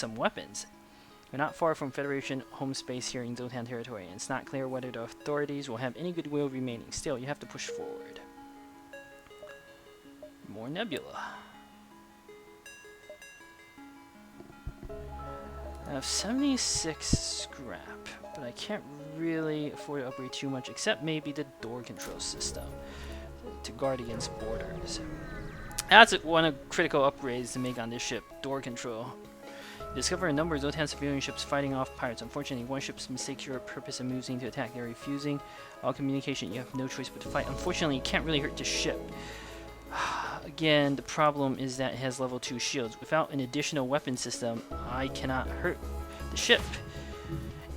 some weapons. We're not far from Federation home space here in Zoltan territory, and it's not clear whether the authorities will have any goodwill remaining. Still, you have to push forward. More nebula. I have 76 scrap, but I can't really afford to upgrade too much, except maybe the door control system to guard against boarders. That's one of critical upgrades to make on this ship, door control. You discover a number of Zoltan civilian ships fighting off pirates. Unfortunately, one ship mistakes your purpose and moves in to attack. They're refusing all communication. You have no choice but to fight. Unfortunately, you can't really hurt the ship. Again, the problem is that it has level 2 shields. Without an additional weapon system, I cannot hurt the ship.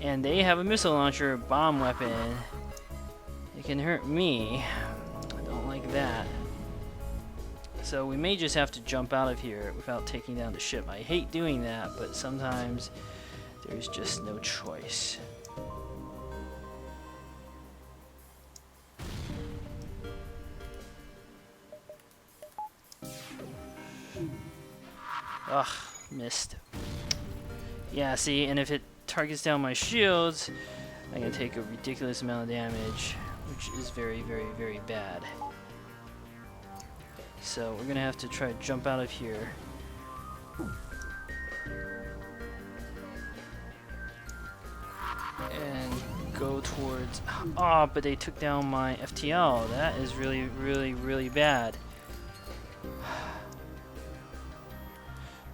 And they have a missile launcher, bomb weapon. It can hurt me. I don't like that. So we may just have to jump out of here without taking down the ship. I hate doing that, but sometimes there's just no choice. Ugh, missed. Yeah, see, and if it targets down my shields, I'm gonna take a ridiculous amount of damage, which is very, very, very bad. So we're gonna have to try to jump out of here. And go towards... Oh, but they took down my FTL. That is really, really, really bad.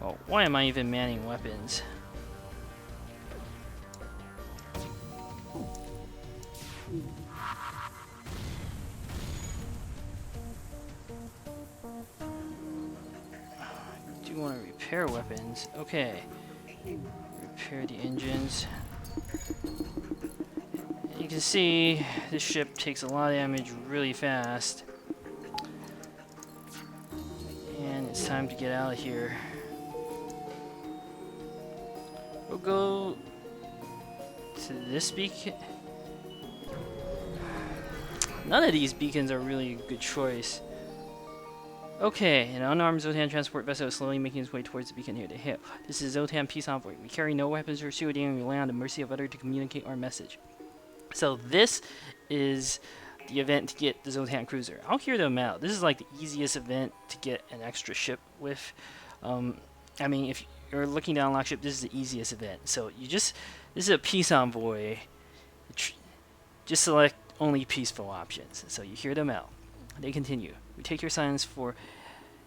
Well, why am I even manning weapons? I do want to repair weapons. Okay. Repair the engines. You can see this ship takes a lot of damage really fast. And it's time to get out of here. We'll go to this beacon. None of these beacons are really a good choice. Okay, an unarmed Zoltan transport vessel is slowly making its way towards the beacon near the hill. This is Zoltan Peace Envoy. We carry no weapons or shielding and rely on the mercy of others to communicate our message. So this is the event to get the Zoltan Cruiser. I'll hear them out. This is like the easiest event to get an extra ship with. I mean, if you're looking to unlock ship, this is the easiest event. So this is a Peace Envoy. Just select only peaceful options. So you hear them out. They continue. We take your silence for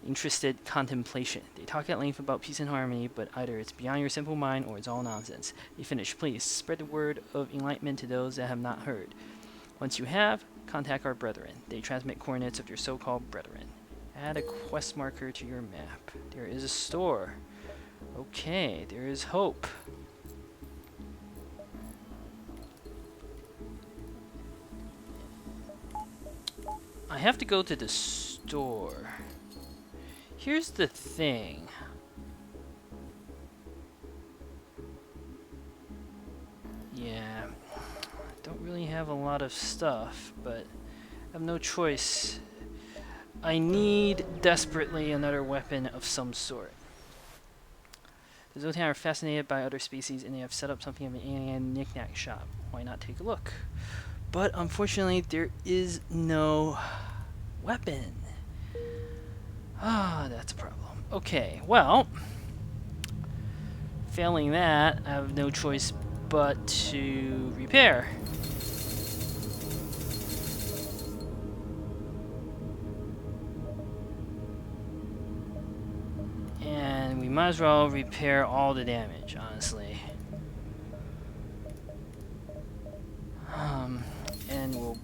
interested contemplation. They talk at length about peace and harmony, but either it's beyond your simple mind or it's all nonsense. They finish. Please spread the word of enlightenment to those that have not heard. Once you have, contact our brethren. They transmit coordinates of your so-called brethren. Add a quest marker to your map. There is a store. Okay, there is hope. I have to go to the store. Here's the thing. Yeah, don't really have a lot of stuff, but I have no choice. I need desperately another weapon of some sort. The Zoltan are fascinated by other species, and they have set up something of an alien knick-knack shop. Why not take a look? But unfortunately, there is no weapon. Ah, that's a problem. Okay, well, failing that, I have no choice but to repair. And we might as well repair all the damage, honestly. And we'll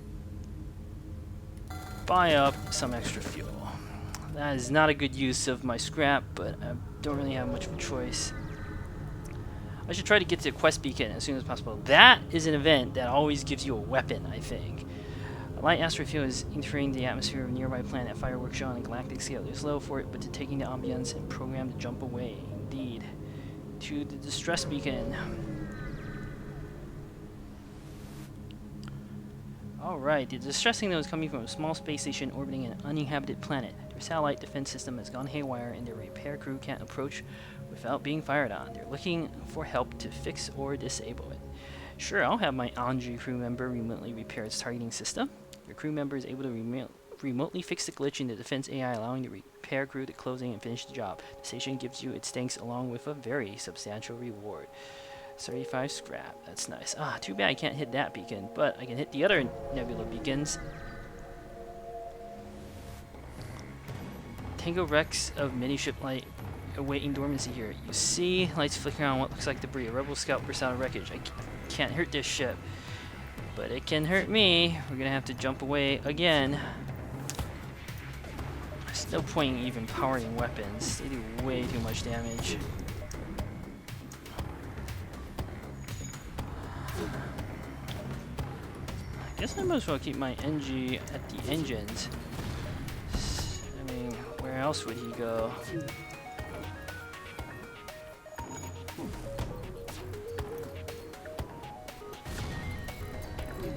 buy up some extra fuel. That is not a good use of my scrap, but I don't really have much of a choice. I should try to get to the quest beacon as soon as possible. That is an event that always gives you a weapon, I think. A light asteroid field is entering the atmosphere of a nearby planet. Fireworks show on a galactic scale. There's little for it but to taking the ambience and program to jump away. Indeed. To the distress beacon. Alright, the distress signal is coming from a small space station orbiting an uninhabited planet. Their satellite defense system has gone haywire and their repair crew can't approach with without being fired on. They're looking for help to fix or disable it. Sure, I'll have my Engi crew member remotely repair its targeting system. Your crew member is able to remotely fix the glitch in the defense AI, allowing the repair crew to close in and finish the job. The station gives you its thanks along with a very substantial reward. 35 scrap. That's nice. Ah, too bad I can't hit that beacon, but I can hit the other nebula beacons. Tango wrecks of mini-ship light awaiting dormancy here. You see lights flickering on what looks like debris. A rebel scout bursts out of wreckage. I can't hurt this ship, but it can hurt me. We're gonna have to jump away again. There's no point in even powering weapons. They do way too much damage. I guess I might as well keep my Engi at the engines. I mean, where else would he go?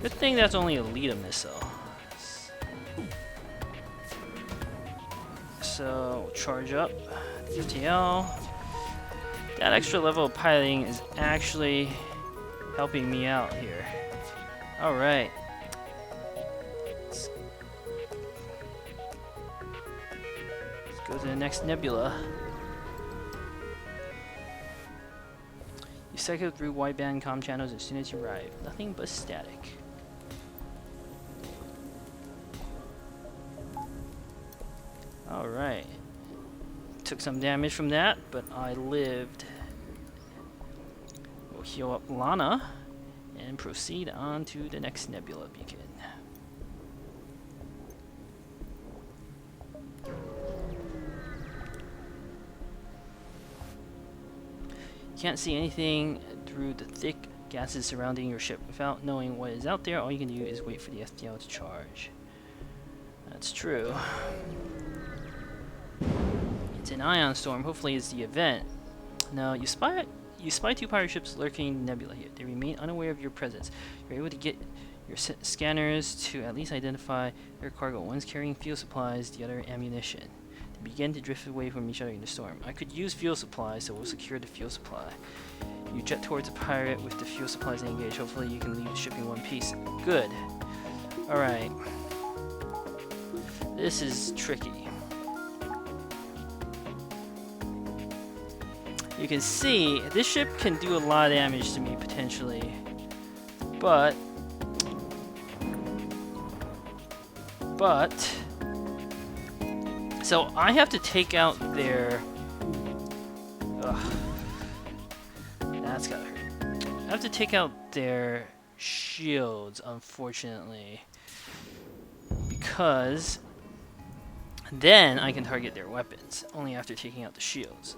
Good thing that's only a leader missile. So, charge up the FTL. That extra level of piloting is actually helping me out here. Alright. Let's go to the next nebula. You cycle through wideband comm channels as soon as you arrive. Nothing but static. Alright. Took some damage from that, but I lived. We'll heal up Lana and proceed on to the next nebula beacon. You can't see anything through the thick gases surrounding your ship. Without knowing what is out there, all you can do is wait for the FTL to charge. That's true. It's an ion storm. Hopefully it's the event. Now, you spy two pirate ships lurking in nebula here. They remain unaware of your presence. You're able to get your scanners to at least identify their cargo. One's carrying fuel supplies, the other ammunition. They begin to drift away from each other in the storm. I could use fuel supplies, so we'll secure the fuel supply. You jet towards a pirate with the fuel supplies engaged. Hopefully you can leave the ship in one piece. Good. Alright. This is tricky. You can see this ship can do a lot of damage to me potentially, but so I have to take out their that's gotta hurt. I have to take out their shields, unfortunately, because then I can target their weapons only after taking out the shields.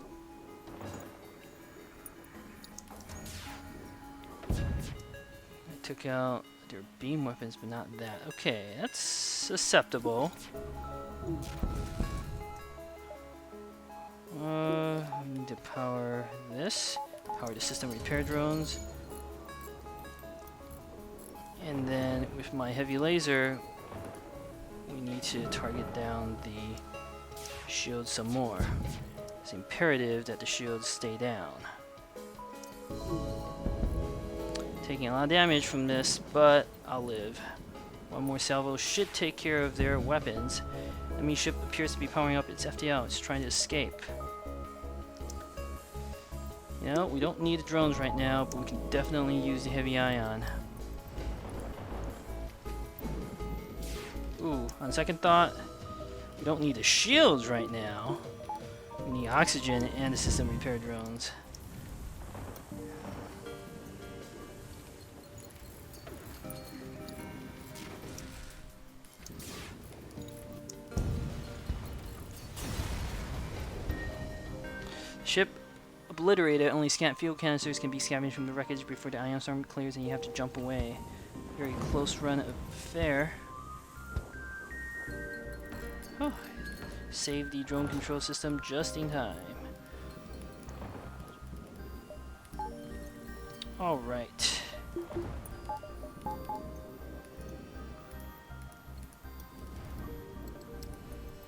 Took out their beam weapons, but not that. Okay, that's acceptable. We need to power this. Power the system repair drones. And then with my heavy laser, we need to target down the shields some more. It's imperative that the shields stay down. Taking a lot of damage from this, but I'll live. One more salvo should take care of their weapons. The enemy ship appears to be powering up its FTL. It's trying to escape. You know, we don't need the drones right now, but we can definitely use the heavy ion. Ooh, on second thought, we don't need the shields right now. We need oxygen and the system repair drones. Ship obliterated. Only scant fuel canisters can be scavenged from the wreckage before the ion storm clears and you have to jump away. Very close run affair. Oh, save the drone control system just in time. Alright.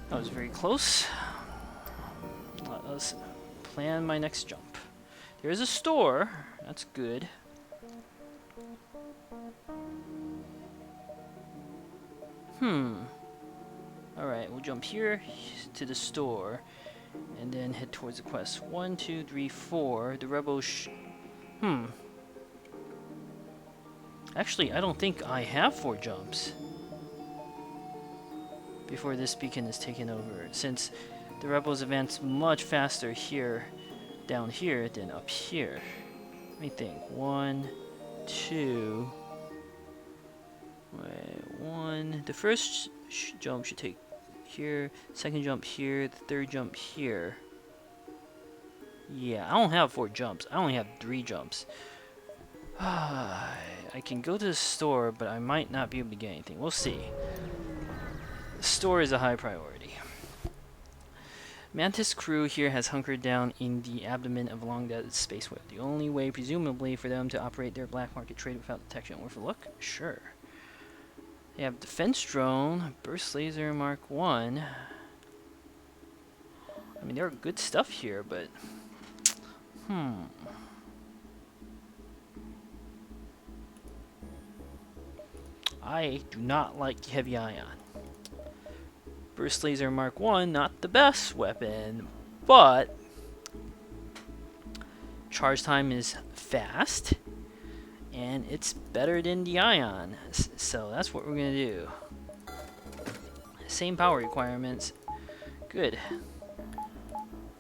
That was very close. Let us plan my next jump. There is a store. That's good. Alright, we'll jump here to the store and then head towards the quest. 1, 2, 3, 4. The rebels. Actually, I don't think I have 4 jumps before this beacon is taken over, since the rebels advance much faster here, down here, than up here. Let me think. 1, 2. Wait, 1. The first jump should take here, second jump here, the third jump here. Yeah, I don't have 4 jumps. I only have 3 jumps. I can go to the store, but I might not be able to get anything. We'll see. The store is a high priority. Mantis crew here has hunkered down in the abdomen of a long-dead space whale. The only way, presumably, for them to operate their black market trade without detection. Worth a look? Sure. They have defense drone, burst laser Mark 1. I mean, there are good stuff here, but I do not like heavy ion. Burst laser Mark 1, not the best weapon, but charge time is fast, and it's better than the ion. So that's what we're gonna do. Same power requirements. Good.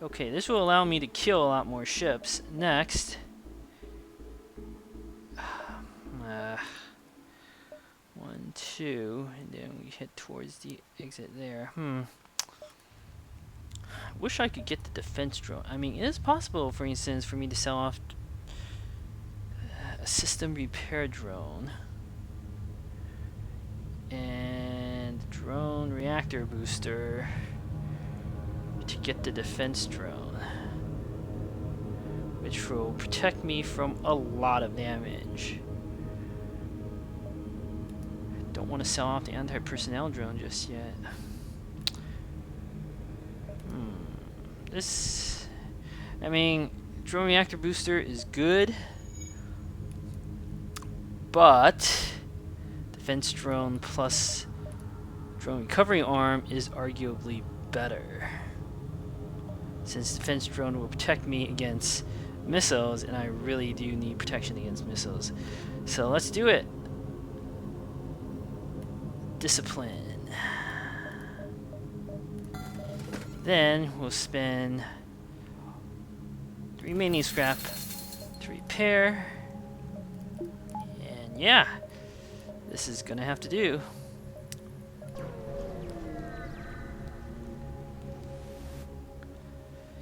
Okay, this will allow me to kill a lot more ships. Next. 1, 2, and then we head towards the exit there. Wish I could get the defense drone. I mean, it is possible, for instance, for me to sell off a system repair drone and drone reactor booster to get the defense drone, which will protect me from a lot of damage. Don't want to sell off the anti-personnel drone just yet. This, I mean, drone reactor booster is good, but defense drone plus drone recovery arm is arguably better, since defense drone will protect me against missiles, and I really do need protection against missiles. So let's do it. Discipline. Then we'll spend 3 remaining scrap to repair. And yeah, this is gonna have to do.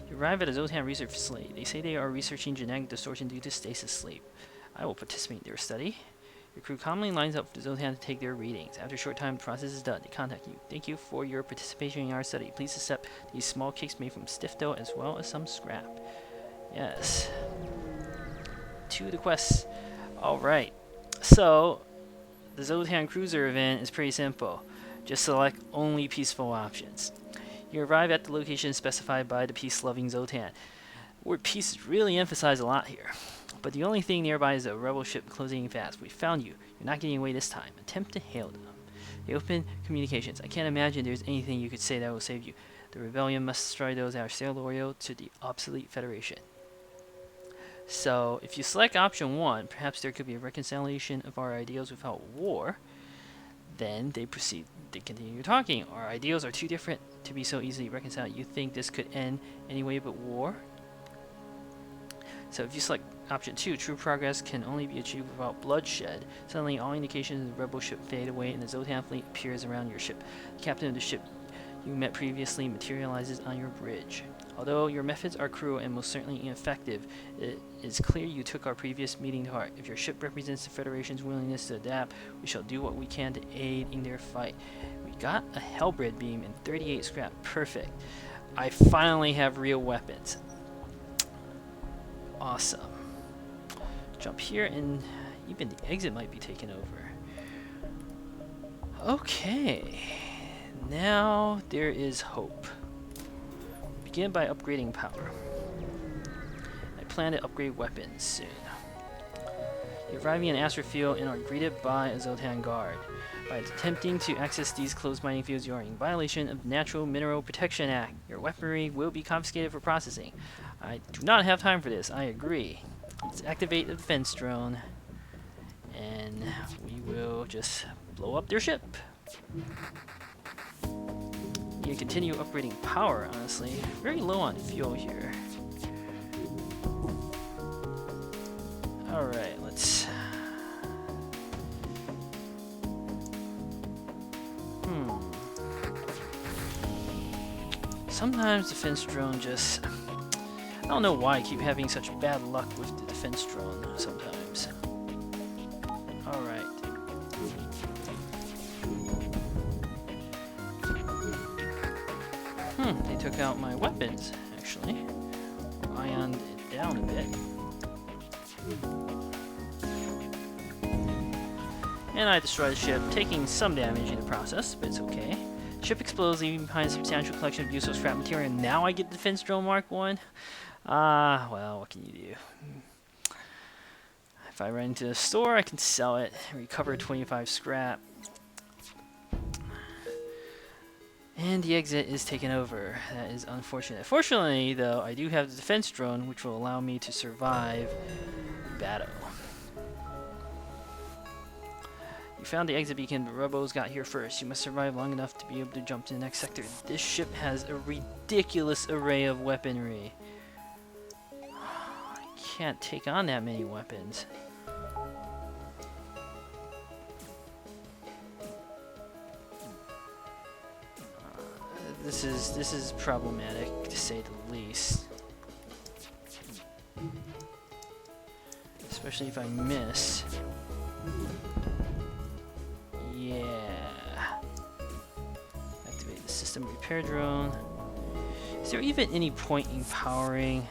You arrive at a Zoltan research facility. They say they are researching genetic distortion due to stasis sleep. I will participate in their study. Your crew calmly lines up for the Zoltan to take their readings. After a short time, the process is done. They contact you. Thank you for your participation in our study. Please accept these small cakes made from stiff dough as well as some scrap. Yes. To the quest. Alright. So, the Zoltan Cruiser event is pretty simple. Just select only peaceful options. You arrive at the location specified by the peace-loving Zoltan. The word peace is really emphasized a lot here. But the only thing nearby is a rebel ship closing fast. We found you. You're not getting away this time. Attempt to hail them. They open communications. I can't imagine there's anything you could say that will save you. The rebellion must destroy those that are still loyal to the obsolete Federation. So, if you select option 1, perhaps there could be a reconciliation of our ideals without war. Then they continue talking. Our ideals are too different to be so easily reconciled. You think this could end any way but war? So if you select option 2, true progress can only be achieved without bloodshed. Suddenly, all indications of the rebel ship fade away and the Zoltan fleet appears around your ship. The captain of the ship you met previously materializes on your bridge. Although your methods are cruel and most certainly ineffective, it is clear you took our previous meeting to heart. If your ship represents the Federation's willingness to adapt, we shall do what we can to aid in their fight. We got a Hellbred beam and 38 scrap. Perfect. I finally have real weapons. Awesome. Jump here, and even the exit might be taken over. Okay. Now there is hope. Begin by upgrading power. plan to upgrade weapons soon. You arrive in an asteroid field and are greeted by a Zoltan guard. By attempting to access these closed mining fields, you are in violation of the Natural Mineral Protection Act. Your weaponry will be confiscated for processing. I do not have time for this. I agree. Let's activate the defense drone, and we will just blow up their ship. You can continue upgrading power, honestly. Very low on fuel here. Alright, let's... Sometimes defense drone just... I don't know why I keep having such bad luck with the defense drone sometimes. Alright. They took out my weapons, actually. Ioned it down a bit. And I destroyed the ship, taking some damage in the process, but it's okay. Ship explodes, leaving behind a substantial collection of useless scrap material. Now I get Defense Drone Mark 1? Well, what can you do? If I run into the store, I can sell it, recover 25 scrap. And the exit is taken over. That is unfortunate. Fortunately, though, I do have the defense drone, which will allow me to survive battle. You found the exit beacon, but rebels got here first. You must survive long enough to be able to jump to the next sector. This ship has a ridiculous array of weaponry. I can't take on that many weapons. This is problematic, to say the least. Especially if I miss. Yeah. Activate the system repair drone. Is there even any point in powering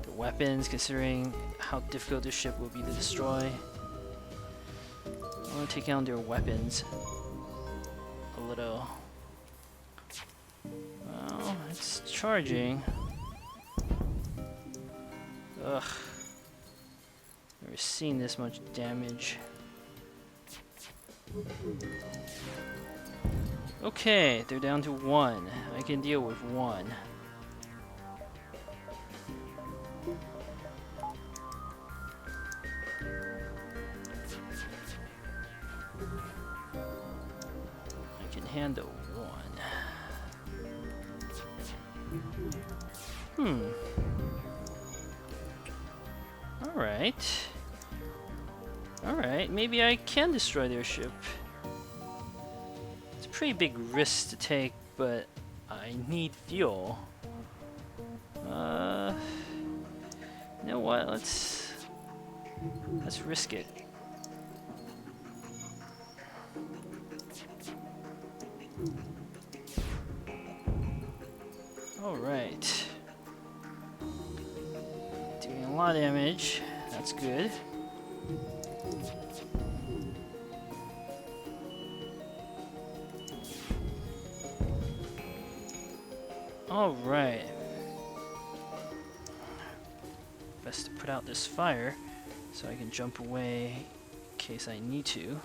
the weapons, considering how difficult this ship will be to destroy? I want to take down their weapons a little. Well, it's charging. Ugh. Never seen this much damage. Okay, they're down to 1. I can deal with 1. I can handle 1. Alright, maybe I can destroy their ship. It's a pretty big risk to take, but I need fuel. You know what, let's risk it. Alright. Doing a lot of damage. That's good. Alright. Best to put out this fire so I can jump away in case I need to.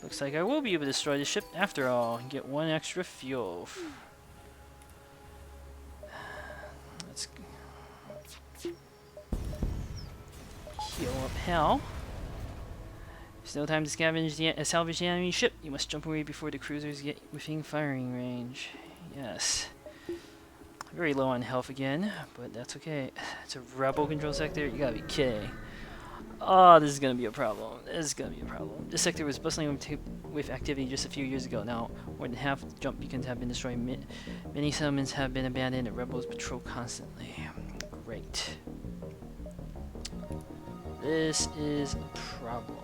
Looks like I will be able to destroy the ship after all and get 1 extra fuel. Let's heal up hell. There's no time to salvage the enemy ship. You must jump away before the cruisers get within firing range. Yes. Very low on health again, but that's okay. It's a rebel control sector. You gotta be kidding. Oh, this is gonna be a problem. This sector was bustling with activity just a few years ago. Now, more than half the jump beacons have been destroyed. Many settlements have been abandoned and rebels patrol constantly. Great. This is a problem.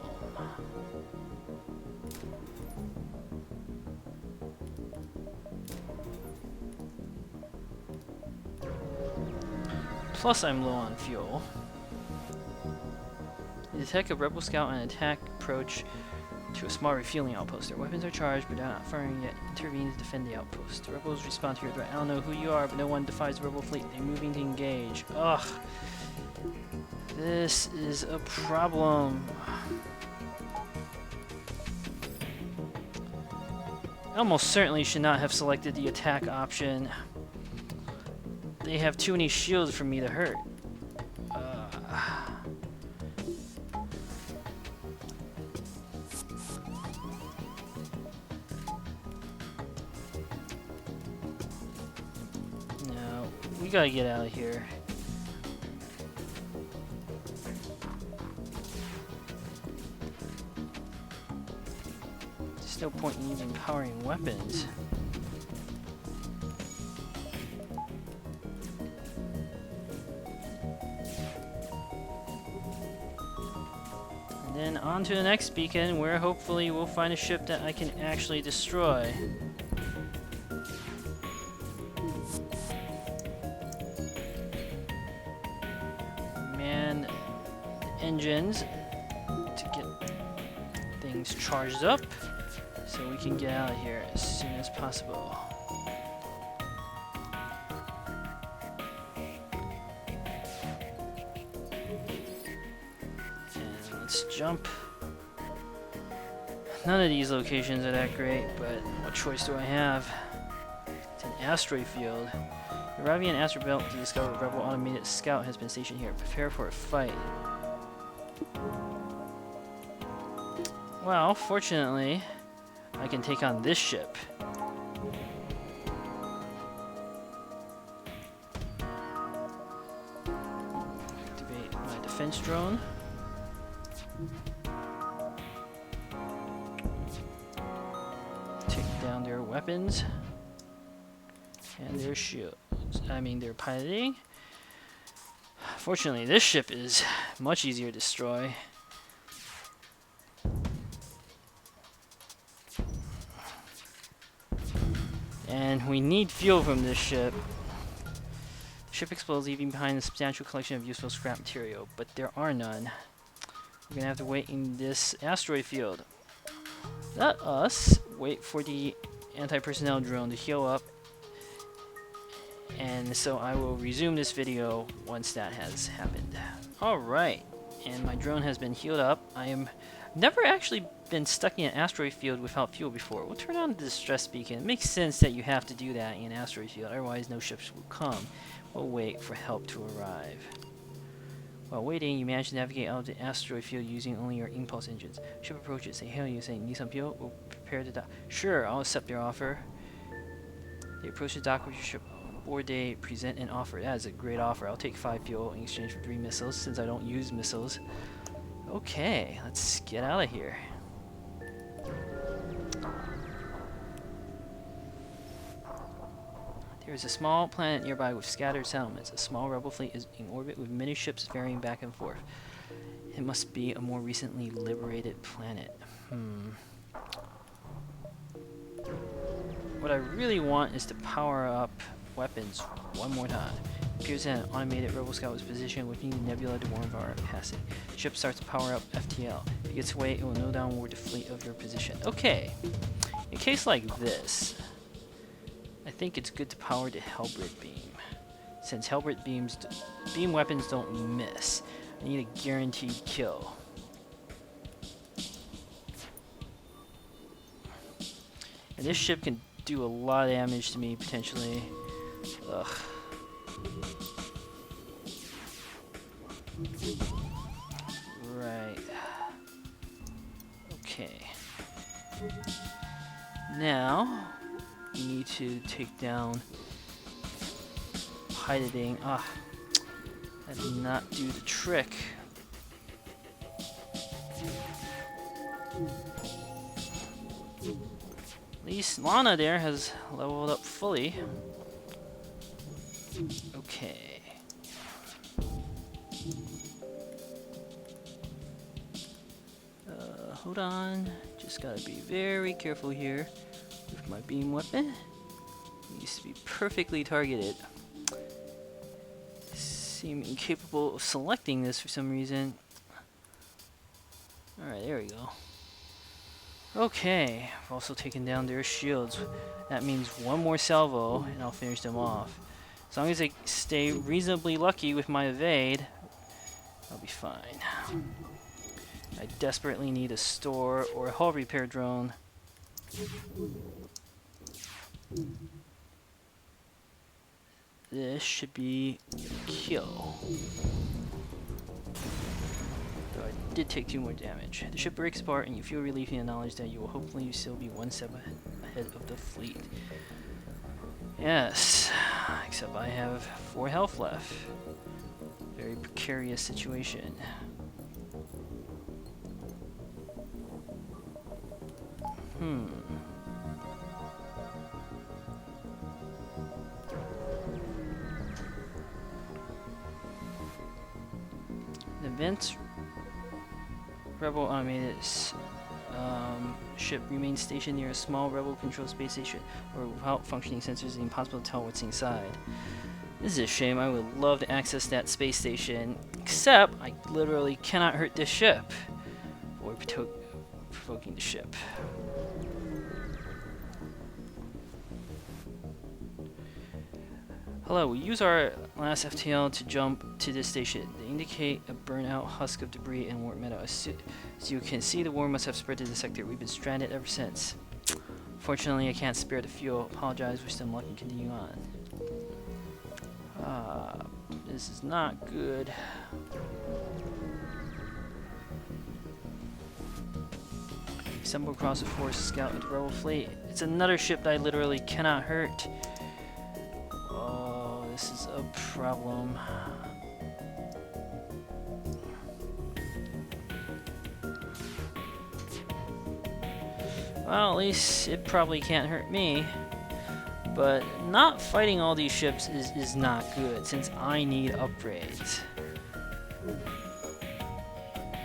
Plus, I'm low on fuel. You detect a rebel scout on attack approach. to a small refueling outpost. Their weapons are charged, but they're not firing yet. Intervene to defend the outpost. The rebels respond to your threat. I don't know who you are, but no one defies the rebel fleet. They're moving to engage. Ugh. This is a problem. I almost certainly should not have selected the attack option. They have too many shields for me to hurt. No, we gotta get out of here. There's no point in even powering weapons. Then on to the next beacon, where hopefully we'll find a ship that I can actually destroy. Man, engines to get things charged up so we can get out of here as soon as possible. Let's jump. None of these locations are that great, but what choice do I have? It's an asteroid field. Arriving in asteroid belt to discover a rebel automated scout has been stationed here. Prepare for a fight. Well, fortunately, I can take on this ship. Activate my defense drone. Take down their weapons and their shields. I mean, their piloting. Fortunately, this ship is much easier to destroy. And we need fuel from this ship. Ship explodes, leaving behind a substantial collection of useful scrap material, but there are none. We're gonna have to wait in this asteroid field. Let us wait for the anti-personnel drone to heal up, and so I will resume this video once that has happened. Alright, and my drone has been healed up. I am never actually been stuck in an asteroid field without fuel before. We'll turn on the distress beacon. It makes sense that you have to do that in an asteroid field, otherwise no ships will come. We'll wait for help to arrive. While waiting, you manage to navigate out of the asteroid field using only your impulse engines. Ship approaches. They hail you, saying, "Need some fuel? We'll prepare to dock." Sure, I'll accept their offer. They approach the dock with your ship. Or they present an offer. That is a great offer. I'll take 5 fuel in exchange for 3 missiles, since I don't use missiles. Okay, let's get out of here. There is a small planet nearby with scattered settlements. A small rebel fleet is in orbit with many ships ferrying back and forth. It must be a more recently liberated planet. What I really want is to power up weapons one more time. It appears that an automated rebel scout is positioned within the nebula to warn of our passing. The ship starts to power up FTL. If it gets away, it will know downward the fleet of your position. Okay, in a case like this, I think it's good to power the Halberd beam. Since Halberd beam weapons don't miss, I need a guaranteed kill. And this ship can do a lot of damage to me, potentially. Ugh. Right. Okay. Now, we need to take down piloting. Ah, that did not do the trick. At least Lana there has leveled up fully. Okay. Hold on. Just gotta be very careful here with my beam weapon. It needs to be perfectly targeted. Seem incapable of selecting this for some reason. Alright, there we go. Okay, I've also taken down their shields. That means one more salvo, and I'll finish them off. As long as I stay reasonably lucky with my evade, I'll be fine. I desperately need a store or a hull repair drone. This should be a kill. Though I did take 2 more damage. The ship breaks apart and you feel relief in the knowledge that you will hopefully still be 1 step ahead of the fleet. Yes, except I have 4 health left. Very precarious situation. The Vince Rebel automated ship remains stationed near a small rebel-controlled space station, or without functioning sensors, it's impossible to tell what's inside. This is a shame. I would love to access that space station, except I literally cannot hurt this ship. Or provoking the ship. Hello, we use our last FTL to jump to this station. They indicate a burnout husk of debris and warp metal. As you can see, the war must have spread to the sector. We've been stranded ever since. Fortunately, I can't spare the fuel. Apologize, wish them luck and continue on. This is not good. Stumble across a forest scout with the rebel fleet. It's another ship that I literally cannot hurt. Oh, this is a problem. Well, at least it probably can't hurt me. But not fighting all these ships is not good, since I need upgrades.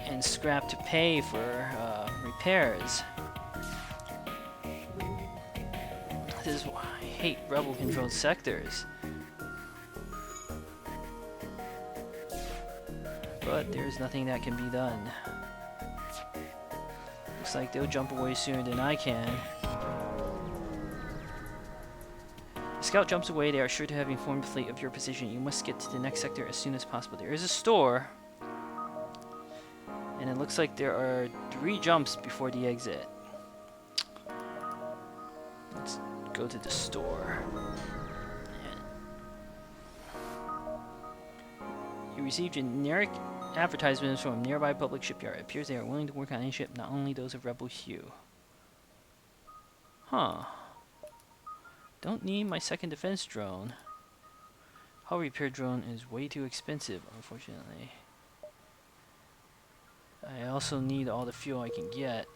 And scrap to pay for repairs. This is why I hate rebel-controlled sectors. But there's nothing that can be done. Looks like they'll jump away sooner than I can. The scout jumps away. They are sure to have informed the fleet of your position. You must get to the next sector as soon as possible. There is a store. And it looks like there are 3 jumps before the exit. Let's go to the store. You receive generic advertisements from a nearby public shipyard. It appears they are willing to work on any ship, not only those of rebel hue. Huh. Don't need my second defense drone. Hull repair drone is way too expensive, unfortunately. I also need all the fuel I can get.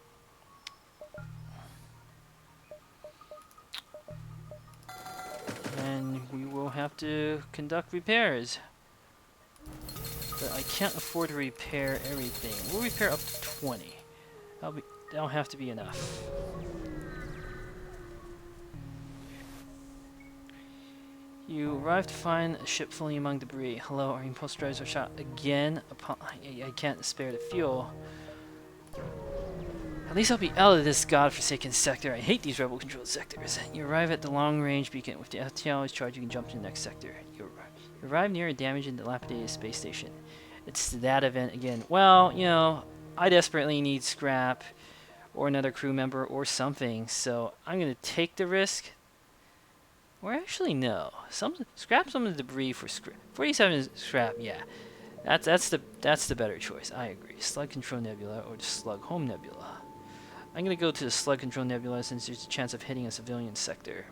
And we will have to conduct repairs. But I can't afford to repair everything. We'll repair up to 20. That'll have to be enough. You arrive to find a ship fully among debris. Hello, our impulse drives are shot again. I can't spare the fuel. At least I'll be out of this godforsaken sector. I hate these rebel-controlled sectors. You arrive at the long-range beacon. With the FTL is charged, you can jump to the next sector. You arrive near a damaged and dilapidated space station. It's that event again. Well, you know, I desperately need scrap or another crew member or something, so I'm going to take the risk. Or actually, no. Scrap some of the debris for scrap. 47 is scrap, yeah. That's the better choice. I agree. Slug Control Nebula or the Slug Home Nebula. I'm gonna go to the Slug Control Nebula since there's a chance of hitting a civilian sector.